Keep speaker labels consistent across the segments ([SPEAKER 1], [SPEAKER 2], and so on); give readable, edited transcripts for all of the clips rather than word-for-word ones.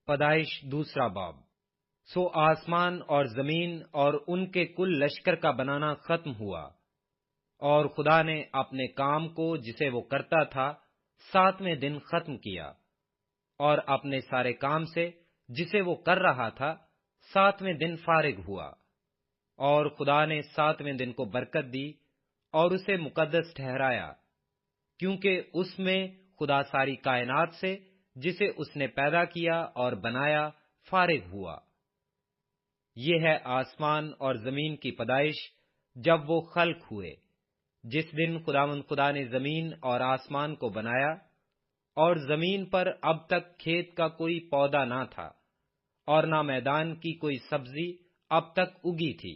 [SPEAKER 1] پیدائش دوسرا باب۔ سو آسمان اور زمین اور ان کے کل لشکر کا بنانا ختم ہوا، اور خدا نے اپنے کام کو جسے وہ کرتا تھا 7ویں دن ختم کیا، اور اپنے سارے کام سے جسے وہ کر رہا تھا 7ویں دن فارغ ہوا۔ اور خدا نے 7ویں دن کو برکت دی اور اسے مقدس ٹھہرایا، کیونکہ اس میں خدا ساری کائنات سے جسے اس نے پیدا کیا اور بنایا فارغ ہوا۔ یہ ہے آسمان اور زمین کی پیدائش جب وہ خلق ہوئے، جس دن خدا نے زمین اور آسمان کو بنایا، اور زمین پر اب تک کھیت کا کوئی پودا نہ تھا، اور نہ میدان کی کوئی سبزی اب تک اگی تھی،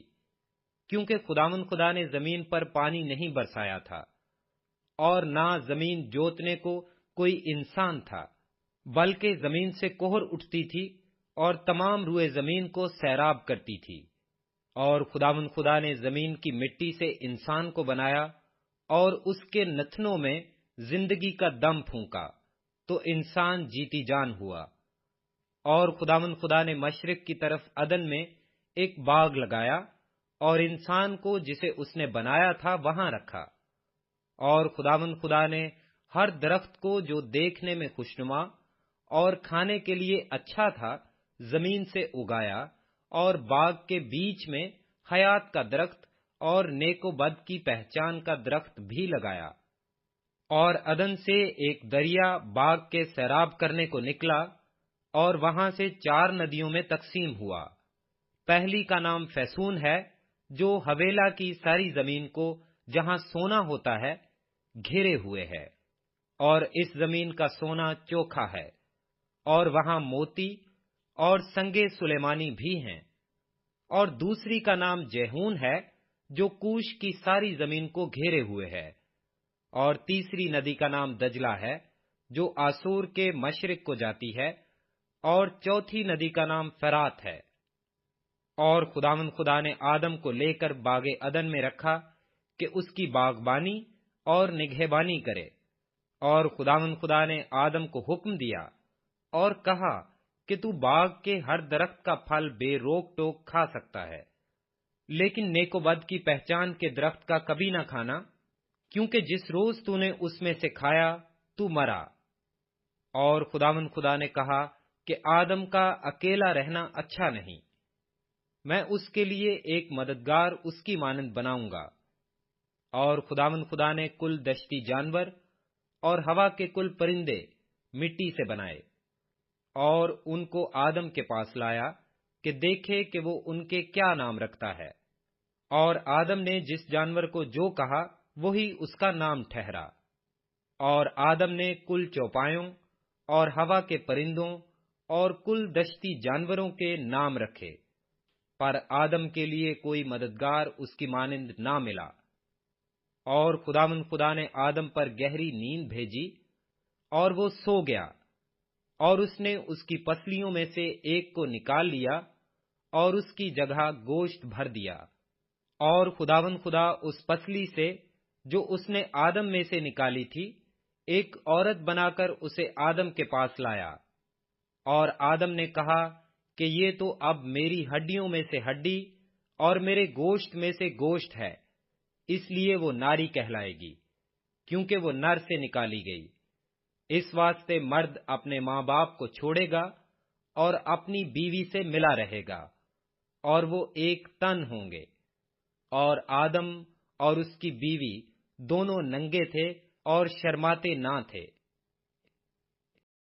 [SPEAKER 1] کیونکہ خدا نے زمین پر پانی نہیں برسایا تھا، اور نہ زمین جوتنے کو کوئی انسان تھا، بلکہ زمین سے کوہر اٹھتی تھی اور تمام روئے زمین کو سیراب کرتی تھی۔ اور خدا نے زمین کی مٹی سے انسان کو بنایا اور اس کے نتنوں میں زندگی کا دم پھونکا، تو انسان جیتی جان ہوا۔ اور خدا نے مشرق کی طرف عدن میں ایک باغ لگایا اور انسان کو جسے اس نے بنایا تھا وہاں رکھا۔ اور خدا نے ہر درخت کو جو دیکھنے میں خوشنما اور کھانے کے لیے اچھا تھا زمین سے اگایا، اور باغ کے بیچ میں حیات کا درخت اور نیک و بد کی پہچان کا درخت بھی لگایا۔ اور عدن سے ایک دریا باغ کے سیراب کرنے کو نکلا، اور وہاں سے 4 ندیوں میں تقسیم ہوا۔ پہلی کا نام فیسون ہے، جو حویلا کی ساری زمین کو جہاں سونا ہوتا ہے گھیرے ہوئے ہے، اور اس زمین کا سونا چوکھا ہے، اور وہاں موتی اور سنگے سلیمانی بھی ہیں۔ اور دوسری کا نام جیہون ہے، جو کوش کی ساری زمین کو گھیرے ہوئے ہے۔ اور تیسری ندی کا نام دجلہ ہے، جو آسور کے مشرق کو جاتی ہے، اور چوتھی ندی کا نام فرات ہے۔ اور خدا نے آدم کو لے کر باغ عدن میں رکھا کہ اس کی باغبانی اور نگہبانی کرے۔ اور خدا نے آدم کو حکم دیا اور کہا کہ تو باغ کے ہر درخت کا پھل بے روک ٹوک کھا سکتا ہے، لیکن نیک و بد کی پہچان کے درخت کا کبھی نہ کھانا، کیونکہ جس روز تو نے اس میں سے کھایا تو مرا۔ اور خدا نے کہا کہ آدم کا اکیلا رہنا اچھا نہیں، میں اس کے لیے ایک مددگار اس کی مانند بناؤں گا۔ اور خدا نے کل دشتی جانور اور ہوا کے کل پرندے مٹی سے بنائے، اور ان کو آدم کے پاس لایا کہ دیکھے کہ وہ ان کے کیا نام رکھتا ہے۔ اور آدم نے جس جانور کو جو کہا وہی اس کا نام ٹھہرا۔ اور آدم نے کل چوپایوں اور ہوا کے پرندوں اور کل دشتی جانوروں کے نام رکھے، پر آدم کے لیے کوئی مددگار اس کی مانند نہ ملا۔ اور خدا نے آدم پر گہری نیند بھیجی، اور وہ سو گیا، اور اس نے اس کی پسلیوں میں سے ایک کو نکال لیا اور اس کی جگہ گوشت بھر دیا۔ اور خدا اس پسلی سے جو اس نے آدم میں سے نکالی تھی ایک عورت بنا کر اسے آدم کے پاس لایا۔ اور آدم نے کہا کہ یہ تو اب میری ہڈیوں میں سے ہڈی اور میرے گوشت میں سے گوشت ہے، اس لیے وہ ناری کہلائے گی، کیونکہ وہ نر سے نکالی گئی۔ اس واسطے مرد اپنے ماں باپ کو چھوڑے گا اور اپنی بیوی سے ملا رہے گا، اور وہ ایک تن ہوں گے۔ اور آدم اور اس کی بیوی دونوں ننگے تھے اور شرماتے نہ تھے۔